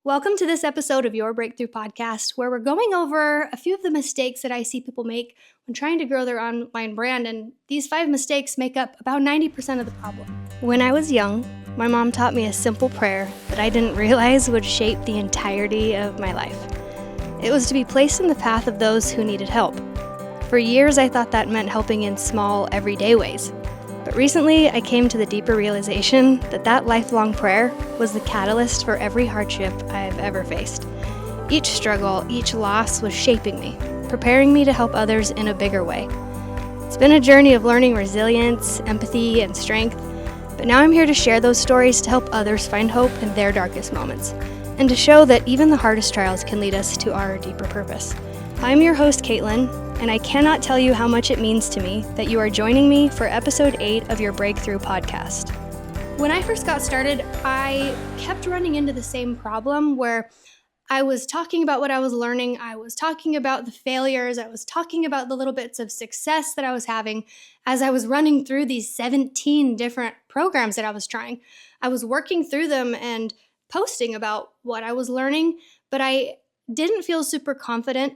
Welcome to this episode of Your Breakthrough Podcast, where we're going over a few of the mistakes that I see people make when trying to grow their online brand, and these 5 mistakes make up about 90% of the problem. When I was young, my mom taught me a simple prayer that I didn't realize would shape the entirety of my life. It was to be placed in the path of those who needed help. For years, I thought that meant helping in small, everyday ways. But recently, I came to the deeper realization that lifelong prayer was the catalyst for every hardship I've ever faced. Each struggle, each loss was shaping me, preparing me to help others in a bigger way. It's been a journey of learning resilience, empathy, and strength, but now I'm here to share those stories to help others find hope in their darkest moments, and to show that even the hardest trials can lead us to our deeper purpose. I'm your host, Caitlin, and I cannot tell you how much it means to me that you are joining me for episode 8 of your Breakthrough Podcast. When I first got started, I kept running into the same problem where I was talking about what I was learning, I was talking about the failures, I was talking about the little bits of success that I was having as I was running through these 17 different programs that I was trying. I was working through them and posting about what I was learning, but I didn't feel super confident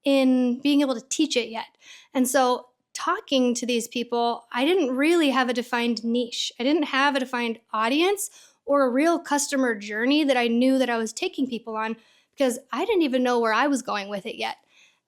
in being able to teach it yet. And so talking to these people, I didn't really have a defined niche. I didn't have a defined audience or a real customer journey that I knew that I was taking people on, because I didn't even know where I was going with it yet.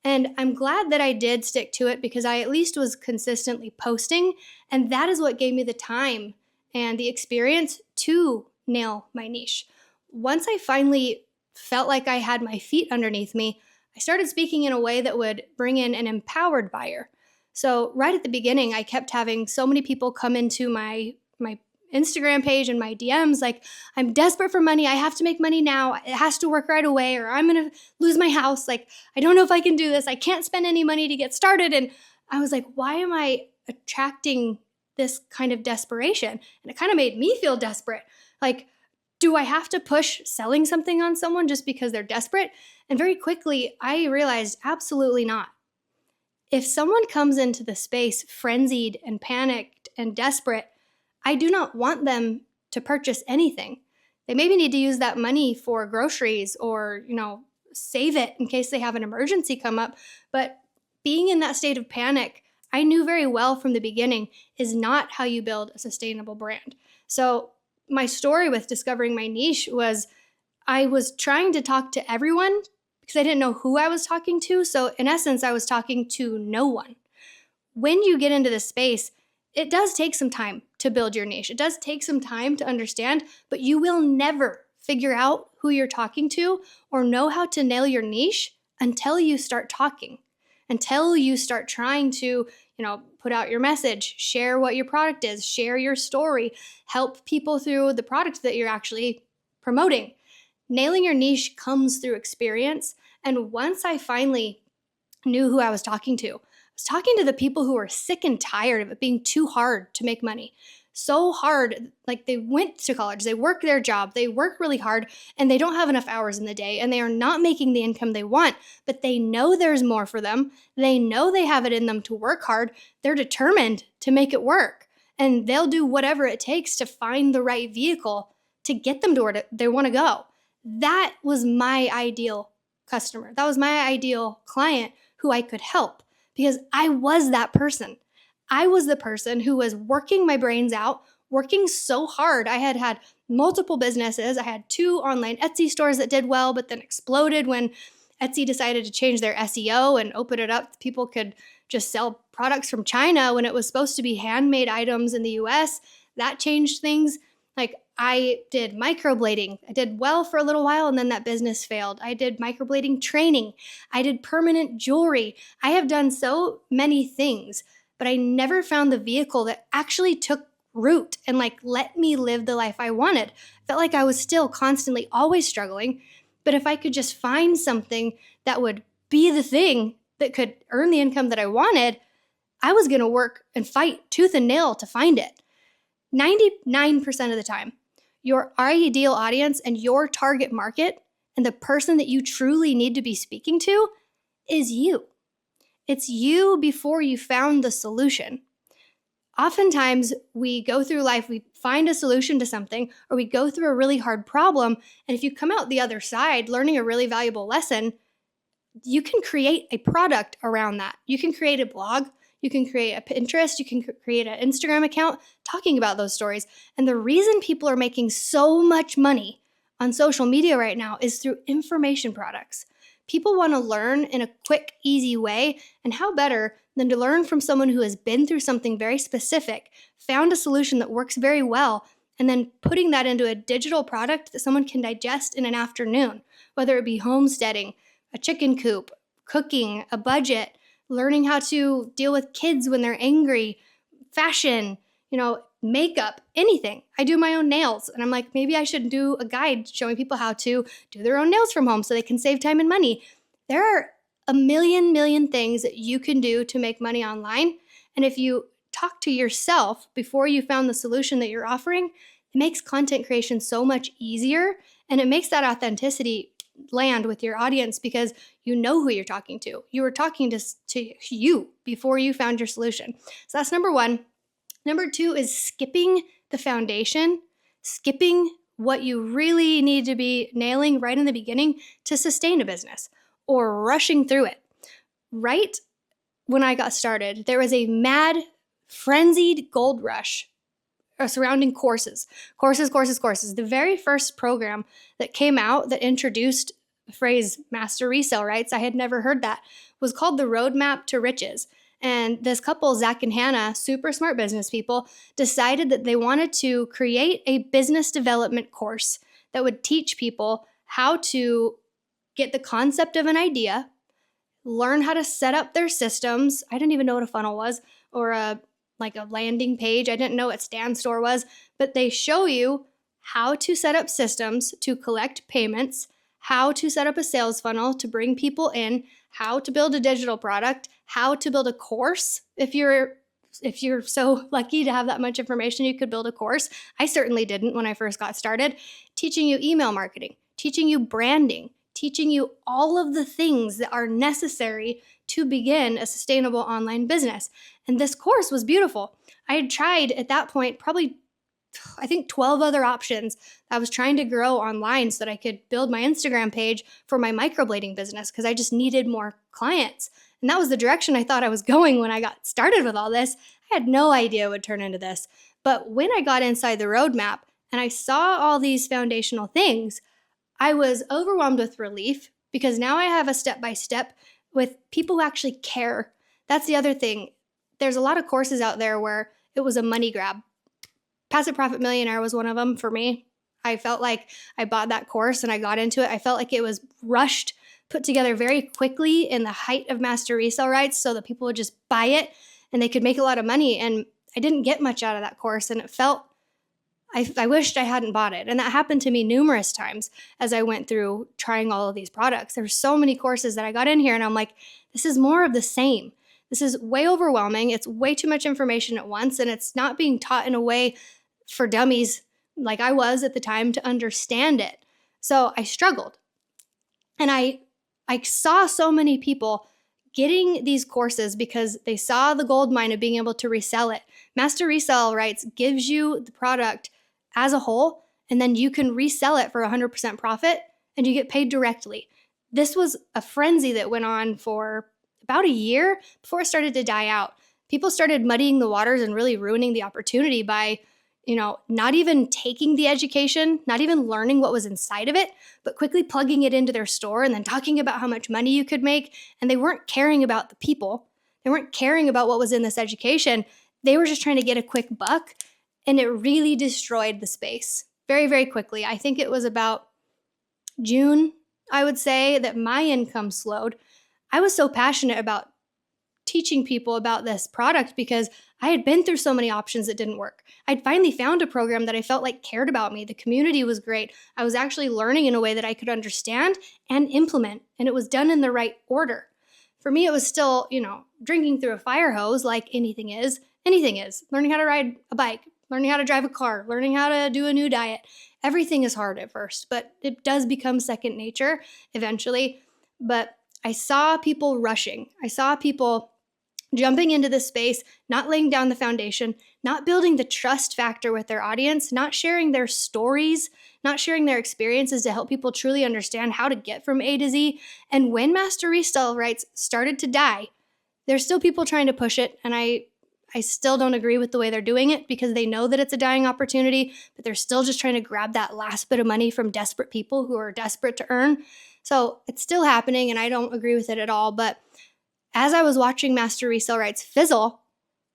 And I'm glad that I did stick to it, because I at least was consistently posting, and that is what gave me the time and the experience to nail my niche. Once I finally felt like I had my feet underneath me, I started speaking in a way that would bring in an empowered buyer. So right at the beginning, I kept having so many people come into my Instagram page and my DMs like, I'm desperate for money. I have to make money now. It has to work right away, or I'm going to lose my house. Like, I don't know if I can do this. I can't spend any money to get started. And I was like, why am I attracting this kind of desperation? And it kind of made me feel desperate. Like, do I have to push selling something on someone just because they're desperate? And very quickly, I realized absolutely not. If someone comes into the space frenzied and panicked and desperate, I do not want them to purchase anything. They maybe need to use that money for groceries or, save it in case they have an emergency come up. But being in that state of panic, I knew very well from the beginning, is not how you build a sustainable brand. So my story with discovering my niche was I was trying to talk to everyone because I didn't know who I was talking to. So in essence, I was talking to no one. When you get into this space, it does take some time to build your niche. It does take some time to understand, but you will never figure out who you're talking to or know how to nail your niche until you start talking, until you start trying to, put out your message, share what your product is, share your story, help people through the product that you're actually promoting. Nailing your niche comes through experience. And once I finally knew who I was talking to the people who were sick and tired of it being too hard to make money. So hard, like they went to college, they work their job, they work really hard, and they don't have enough hours in the day, and they are not making the income they want, but they know there's more for them. They know they have it in them to work hard. They're determined to make it work, and they'll do whatever it takes to find the right vehicle to get them to where they want to go. That was my ideal customer. That was my ideal client who I could help, because I was that person. I was the person who was working my brains out, working so hard. I had multiple businesses. I had 2 online Etsy stores that did well, but then exploded when Etsy decided to change their SEO and open it up. People could just sell products from China when it was supposed to be handmade items in the US. That changed things. Like, I did microblading. I did well for a little while, and then that business failed. I did microblading training. I did permanent jewelry. I have done so many things, but I never found the vehicle that actually took root and let me live the life I wanted. I felt like I was still constantly always struggling, but if I could just find something that would be the thing that could earn the income that I wanted, I was going to work and fight tooth and nail to find it. 99% of the time, your ideal audience and your target market and the person that you truly need to be speaking to is you. It's you before you found the solution. Oftentimes, we go through life, we find a solution to something, or we go through a really hard problem. And if you come out the other side learning a really valuable lesson, you can create a product around that. You can create a blog, you can create a Pinterest, you can create an Instagram account talking about those stories. And the reason people are making so much money on social media right now is through information products. People want to learn in a quick, easy way, and how better than to learn from someone who has been through something very specific, found a solution that works very well, and then putting that into a digital product that someone can digest in an afternoon, whether it be homesteading, a chicken coop, cooking, a budget, learning how to deal with kids when they're angry, fashion, makeup, anything. I do my own nails, and I'm like, maybe I should do a guide showing people how to do their own nails from home so they can save time and money. There are a million things that you can do to make money online. And if you talk to yourself before you found the solution that you're offering, it makes content creation so much easier, and it makes that authenticity land with your audience because you know who you're talking to. You were talking to you before you found your solution. So that's number one. Number two is skipping the foundation, skipping what you really need to be nailing right in the beginning to sustain a business, or rushing through it. Right when I got started, there was a mad, frenzied gold rush surrounding courses. The very first program that came out that introduced the phrase master resale rights, I had never heard that, was called the Roadmap to Riches. And this couple, Zach and Hannah, super smart business people, decided that they wanted to create a business development course that would teach people how to get the concept of an idea, learn how to set up their systems. I didn't even know what a funnel was, or a landing page. I didn't know what Stand Store was, but they show you how to set up systems to collect payments, how to set up a sales funnel to bring people in, how to build a digital product, how to build a course. If you're so lucky to have that much information, you could build a course. I certainly didn't when I first got started. Teaching you email marketing, teaching you branding, teaching you all of the things that are necessary to begin a sustainable online business. And this course was beautiful. I had tried at that point probably, I think, 12 other options. I was trying to grow online so that I could build my Instagram page for my microblading business because I just needed more clients. And that was the direction I thought I was going when I got started with all this. I had no idea it would turn into this. But when I got inside the roadmap and I saw all these foundational things, I was overwhelmed with relief because now I have a step-by-step with people who actually care. That's the other thing. There's a lot of courses out there where it was a money grab. Passive Profit Millionaire was one of them for me. I felt like I bought that course and I got into it. I felt like it was rushed, put together very quickly in the height of master resale rights so that people would just buy it and they could make a lot of money. And I didn't get much out of that course, and it felt, I wished I hadn't bought it. And that happened to me numerous times as I went through trying all of these products. There were so many courses that I got in here and I'm like, this is more of the same. This is way overwhelming. It's way too much information at once, and it's not being taught in a way for dummies like I was at the time to understand it. So I struggled. And I saw so many people getting these courses because they saw the gold mine of being able to resell it. Master Resale Rights gives you the product as a whole, and then you can resell it for 100% profit and you get paid directly. This was a frenzy that went on for about a year before it started to die out. People started muddying the waters and really ruining the opportunity by not even taking the education, not even learning what was inside of it, but quickly plugging it into their store and then talking about how much money you could make. And they weren't caring about the people. They weren't caring about what was in this education. They were just trying to get a quick buck, and it really destroyed the space very, very quickly. I think it was about June, I would say, that my income slowed. I was so passionate about teaching people about this product because I had been through so many options that didn't work. I'd finally found a program that I felt like cared about me. The community was great. I was actually learning in a way that I could understand and implement, and it was done in the right order. For me, it was still, drinking through a fire hose like anything is. Learning how to ride a bike, learning how to drive a car, learning how to do a new diet. Everything is hard at first, but it does become second nature eventually. But I saw people rushing. I saw people jumping into this space, not laying down the foundation, not building the trust factor with their audience, not sharing their stories, not sharing their experiences to help people truly understand how to get from A to Z. And when master resale rights started to die, there's still people trying to push it, and I still don't agree with the way they're doing it because they know that it's a dying opportunity, but they're still just trying to grab that last bit of money from desperate people who are desperate to earn. So it's still happening, and I don't agree with it at all. But as I was watching master resale rights fizzle,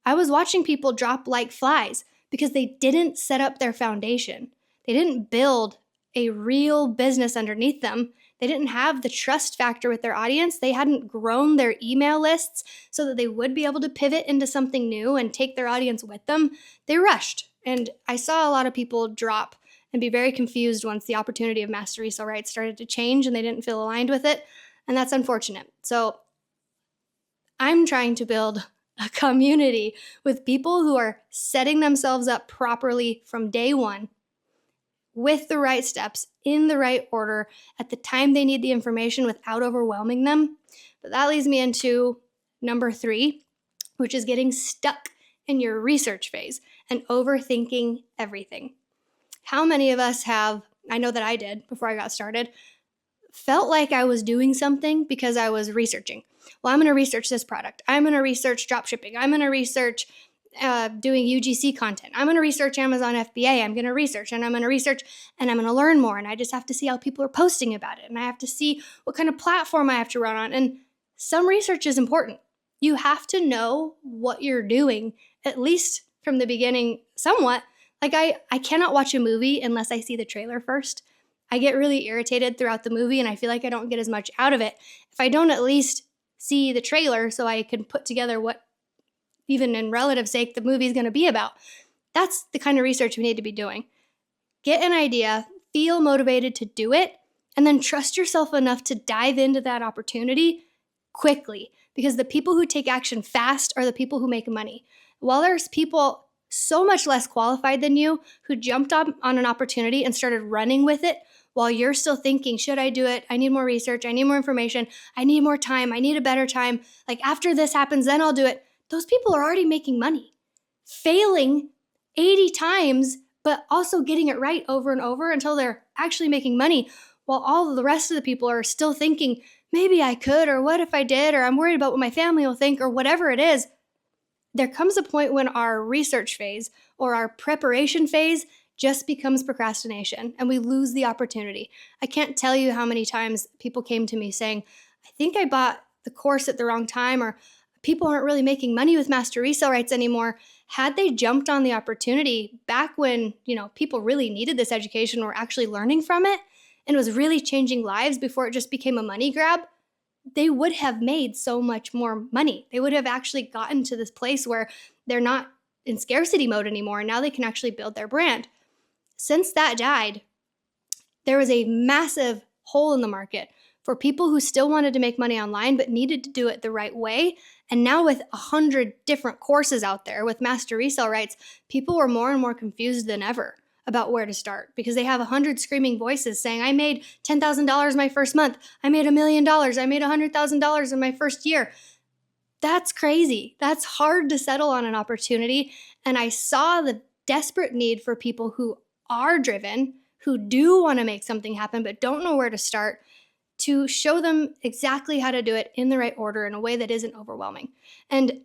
I was watching people drop like flies because they didn't set up their foundation. They didn't build a real business underneath them. They didn't have the trust factor with their audience. They hadn't grown their email lists so that they would be able to pivot into something new and take their audience with them. They rushed. And I saw a lot of people drop and be very confused once the opportunity of master resale rights started to change and they didn't feel aligned with it. And that's unfortunate. So I'm trying to build a community with people who are setting themselves up properly from day one with the right steps, in the right order, at the time they need the information without overwhelming them. But that leads me into number 3, which is getting stuck in your research phase and overthinking everything. How many of us have, I know that I did before I got started, felt like I was doing something because I was researching. Well, I'm going to research this product. I'm going to research dropshipping. I'm going to research doing UGC content. I'm going to research Amazon FBA. I'm going to research and I'm going to research and I'm going to learn more. And I just have to see how people are posting about it. And I have to see what kind of platform I have to run on. And some research is important. You have to know what you're doing, at least from the beginning, somewhat. Like I cannot watch a movie unless I see the trailer first. I get really irritated throughout the movie and I feel like I don't get as much out of it if I don't at least see the trailer so I can put together what, even in relative sake, the movie is going to be about. That's the kind of research we need to be doing. Get an idea, feel motivated to do it, and then trust yourself enough to dive into that opportunity quickly, because the people who take action fast are the people who make money. While there's people so much less qualified than you who jumped up on an opportunity and started running with it while you're still thinking, should I do it? I need more research. I need more information. I need more time. I need a better time. Like after this happens, then I'll do it. Those people are already making money, failing 80 times, but also getting it right over and over until they're actually making money, while all of the rest of the people are still thinking, maybe I could, or what if I did, or I'm worried about what my family will think, or whatever it is. There comes a point when our research phase or our preparation phase just becomes procrastination and we lose the opportunity. I can't tell you how many times people came to me saying, I think I bought the course at the wrong time, or people aren't really making money with master resale rights anymore. Had they jumped on the opportunity back when, people really needed this education, were actually learning from it, and was really changing lives before it just became a money grab, they would have made so much more money. They would have actually gotten to this place where they're not in scarcity mode anymore, and now they can actually build their brand. Since that died, there was a massive hole in the market for people who still wanted to make money online but needed to do it the right way. And now with 100 different courses out there with master resale rights, people were more and more confused than ever about where to start, because they have 100 screaming voices saying, I made $10,000 my first month. I made $1 million. I made $100,000 in my first year. That's crazy. That's hard to settle on an opportunity. And I saw the desperate need for people who are driven, who do want to make something happen but don't know where to start, to show them exactly how to do it in the right order in a way that isn't overwhelming. And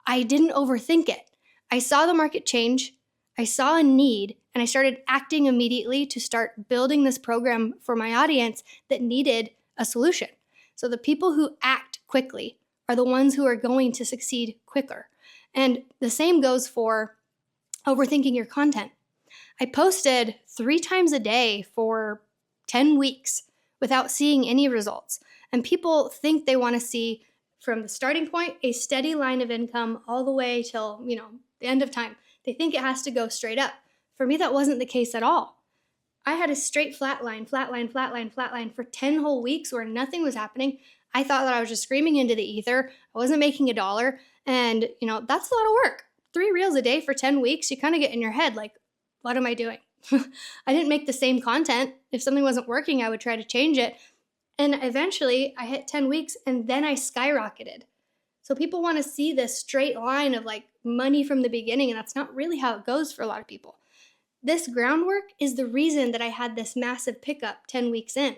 I didn't overthink it. I saw the market change, I saw a need, and I started acting immediately to start building this program for my audience that needed a solution. So the people who act quickly are the ones who are going to succeed quicker. And the same goes for overthinking your content. I posted 3 times a day for 10 weeks without seeing any results. And people think they want to see, from the starting point, a steady line of income all the way till, the end of time. They think it has to go straight up. For me, that wasn't the case at all. I had a straight flat line for 10 whole weeks where nothing was happening. I thought that I was just screaming into the ether. I wasn't making $1. And, that's a lot of work. 3 reels a day for 10 weeks, you kind of get in your head like, what am I doing? I didn't make the same content. If something wasn't working, I would try to change it. And eventually I hit 10 weeks and then I skyrocketed. So people want to see this straight line of like money from the beginning, and that's not really how it goes for a lot of people. This groundwork is the reason that I had this massive pickup 10 weeks in,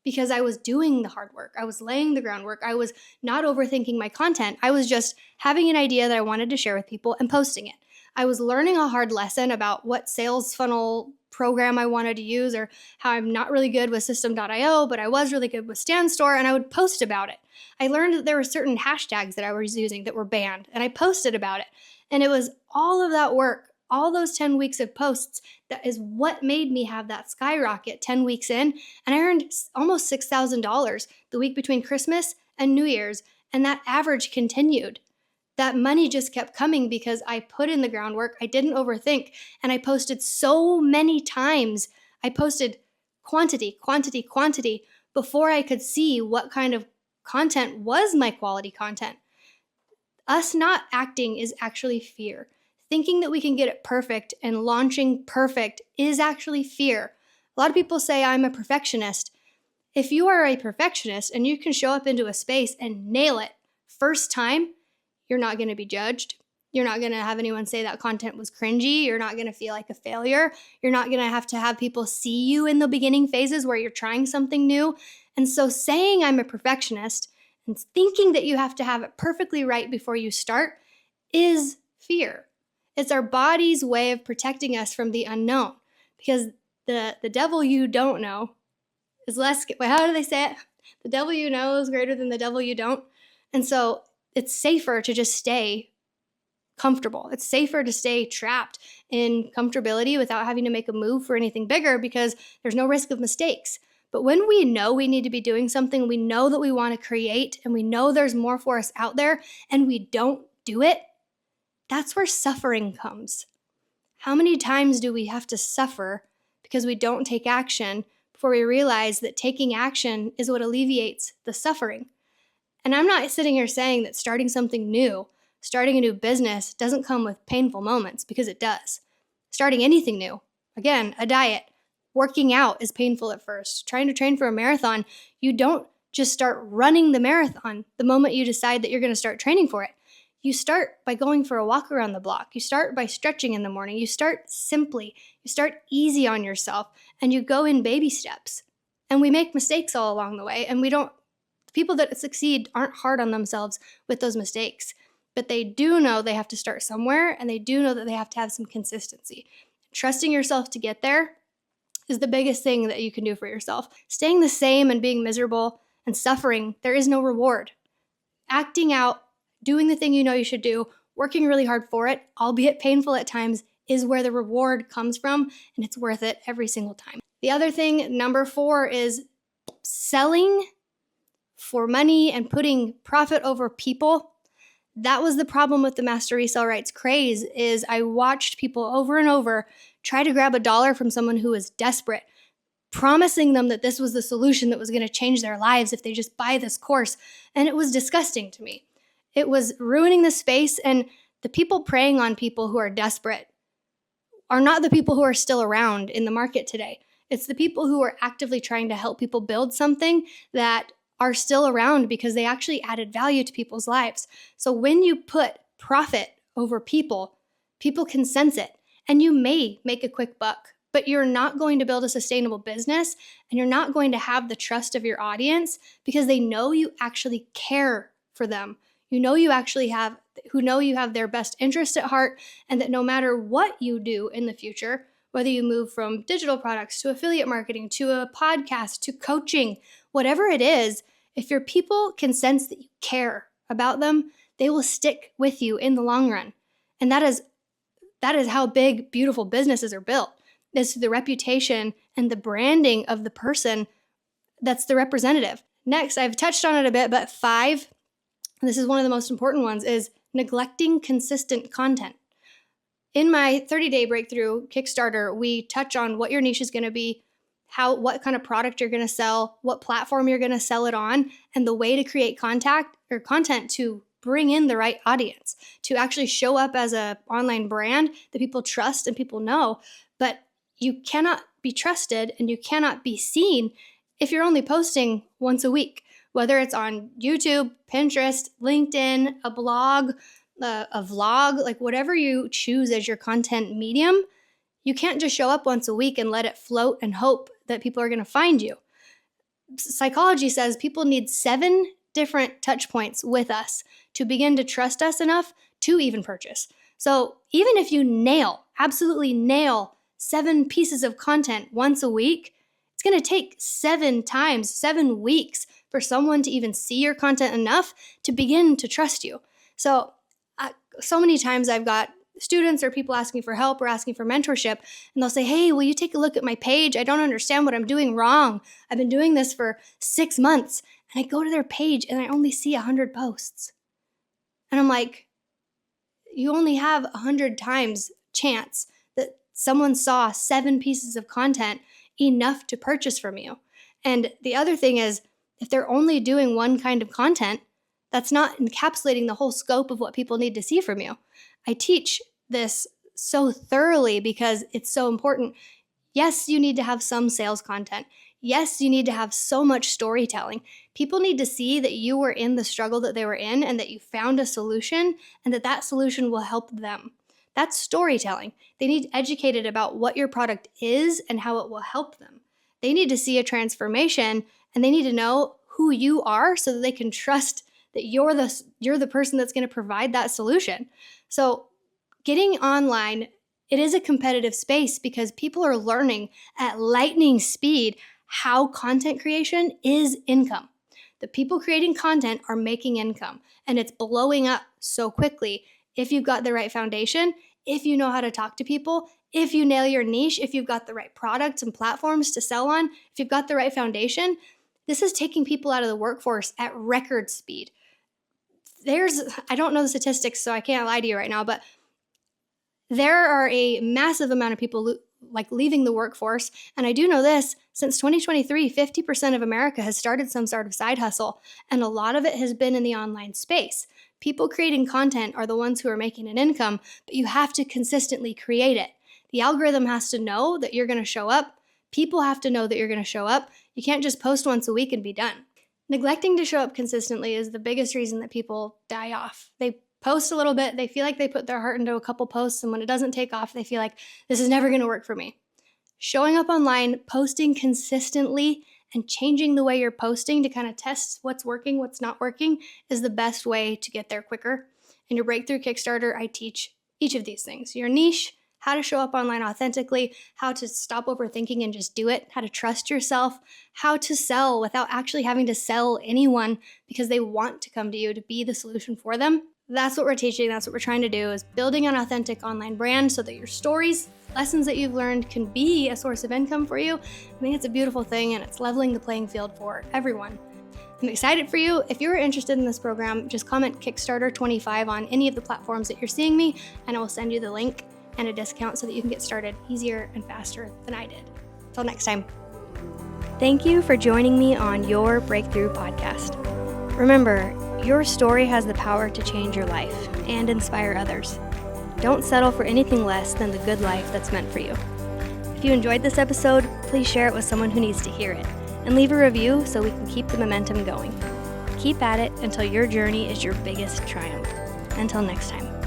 because I was doing the hard work. I was laying the groundwork. I was not overthinking my content. I was just having an idea that I wanted to share with people and posting it. I was learning a hard lesson about what sales funnel program I wanted to use, or how I'm not really good with system.io, but I was really good with StanStore, and I would post about it. I learned that there were certain hashtags that I was using that were banned, and I posted about it. And it was all of that work, all those 10 weeks of posts, that is what made me have that skyrocket 10 weeks in. And I earned almost $6,000 the week between Christmas and New Year's. And that average continued. That money just kept coming because I put in the groundwork. I didn't overthink. And I posted so many times. I posted quantity before I could see what kind of content was my quality content. Us not acting is actually fear. Thinking that we can get it perfect and launching perfect is actually fear. A lot of people say I'm a perfectionist. If you are a perfectionist and you can show up into a space and nail it first time, you're not going to be judged. You're not going to have anyone say that content was cringy. You're not going to feel like a failure. You're not going to have people see you in the beginning phases where you're trying something new. And so saying I'm a perfectionist and thinking that you have to have it perfectly right before you start is fear. It's our body's way of protecting us from the unknown, because the devil you don't know is less, how do they say it? The devil you know is greater than the devil you don't. And so it's safer to just stay comfortable. It's safer to stay trapped in comfortability without having to make a move for anything bigger, because there's no risk of mistakes. But when we know we need to be doing something, we know that we want to create, and we know there's more for us out there, and we don't do it, that's where suffering comes. How many times do we have to suffer because we don't take action before we realize that taking action is what alleviates the suffering? And I'm not sitting here saying that starting something new, starting a new business doesn't come with painful moments, because it does. Starting anything new, again, a diet, working out is painful at first. Trying to train for a marathon, you don't just start running the marathon the moment you decide that you're going to start training for it. You start by going for a walk around the block. You start by stretching in the morning. You start simply. You start easy on yourself, and you go in baby steps. And we make mistakes all along the way, and the people that succeed aren't hard on themselves with those mistakes, but they do know they have to start somewhere, and they do know that they have to have some consistency. Trusting yourself to get there is the biggest thing that you can do for yourself. Staying the same and being miserable and suffering, there is no reward. Acting out, doing the thing you know you should do, working really hard for it, albeit painful at times, is where the reward comes from, and it's worth it every single time. The other thing, number 4, is selling for money and putting profit over people. That was the problem with the master resale rights craze, is I watched people over and over try to grab $1 from someone who was desperate, promising them that this was the solution that was going to change their lives if they just buy this course. And it was disgusting to me. It was ruining the space, and the people preying on people who are desperate are not the people who are still around in the market today. It's the people who are actively trying to help people build something that are still around because they actually added value to people's lives. So when you put profit over people, people can sense it, and you may make a quick buck, but you're not going to build a sustainable business, and you're not going to have the trust of your audience, because they know you actually care for them. You know you have their best interest at heart, and that no matter what you do in the future, whether you move from digital products to affiliate marketing to a podcast to coaching, whatever it is, if your people can sense that you care about them, they will stick with you in the long run. And that is how big, beautiful businesses are built. It's the reputation and the branding of the person that's the representative. Next, I've touched on it a bit, but 5, and this is one of the most important ones, is neglecting consistent content. In my 30-day breakthrough Kickstarter, we touch on what your niche is going to be, what kind of product you're going to sell, what platform you're going to sell it on, and the way to create content to bring in the right audience, to actually show up as an online brand that people trust and people know. But you cannot be trusted and you cannot be seen if you're only posting once a week, Whether it's on YouTube, Pinterest, LinkedIn, a blog, a vlog, like whatever you choose as your content medium, you can't just show up once a week and let it float and hope that people are going to find you. Psychology says people need 7 different touch points with us to begin to trust us enough to even purchase. So even if you absolutely nail 7 pieces of content once a week, it's going to take 7 times, 7 weeks for someone to even see your content enough to begin to trust you. So many times I've got students or people asking for help or asking for mentorship, and they'll say, hey, will you take a look at my page? I don't understand what I'm doing wrong. I've been doing this for 6 months. And I go to their page and I only see 100 posts. And I'm like, you only have 100 times chance that someone saw 7 pieces of content enough to purchase from you. And the other thing is, if they're only doing one kind of content, that's not encapsulating the whole scope of what people need to see from you. I teach this so thoroughly because it's so important. Yes, you need to have some sales content. Yes, you need to have so much storytelling. People need to see that you were in the struggle that they were in and that you found a solution and that solution will help them. That's storytelling. They need educated about what your product is and how it will help them. They need to see a transformation and they need to know who you are so that they can trust that you're the person that's going to provide that solution. So getting online, it is a competitive space because people are learning at lightning speed how content creation is income. The people creating content are making income, and it's blowing up so quickly if you've got the right foundation, if you know how to talk to people, if you nail your niche, if you've got the right products and platforms to sell on, if you've got the right foundation. This is taking people out of the workforce at record speed. I don't know the statistics, so I can't lie to you right now, but there are a massive amount of people leaving the workforce. And I do know this, since 2023, 50% of America has started some sort of side hustle. And a lot of it has been in the online space. People creating content are the ones who are making an income, but you have to consistently create it. The algorithm has to know that you're going to show up. People have to know that you're going to show up. You can't just post once a week and be done. Neglecting to show up consistently is the biggest reason that people die off. They post a little bit, they feel like they put their heart into a couple posts, and when it doesn't take off, they feel like this is never going to work for me. Showing up online, posting consistently, and changing the way you're posting to kind of test what's working, what's not working, is the best way to get there quicker. In your Breakthrough Kickstarter, I teach each of these things. Your niche, how to show up online authentically, how to stop overthinking and just do it, how to trust yourself, how to sell without actually having to sell anyone because they want to come to you to be the solution for them. That's what we're teaching. That's what we're trying to do, is building an authentic online brand so that your stories, lessons that you've learned can be a source of income for you. I think it's a beautiful thing, and it's leveling the playing field for everyone. I'm excited for you. If you're interested in this program, just comment Kickstarter 25 on any of the platforms that you're seeing me, and I will send you the link and a discount so that you can get started easier and faster than I did. Until next time. Thank you for joining me on Your Breakthrough Podcast. Remember, your story has the power to change your life and inspire others. Don't settle for anything less than the good life that's meant for you. If you enjoyed this episode, please share it with someone who needs to hear it, and leave a review so we can keep the momentum going. Keep at it until your journey is your biggest triumph. Until next time.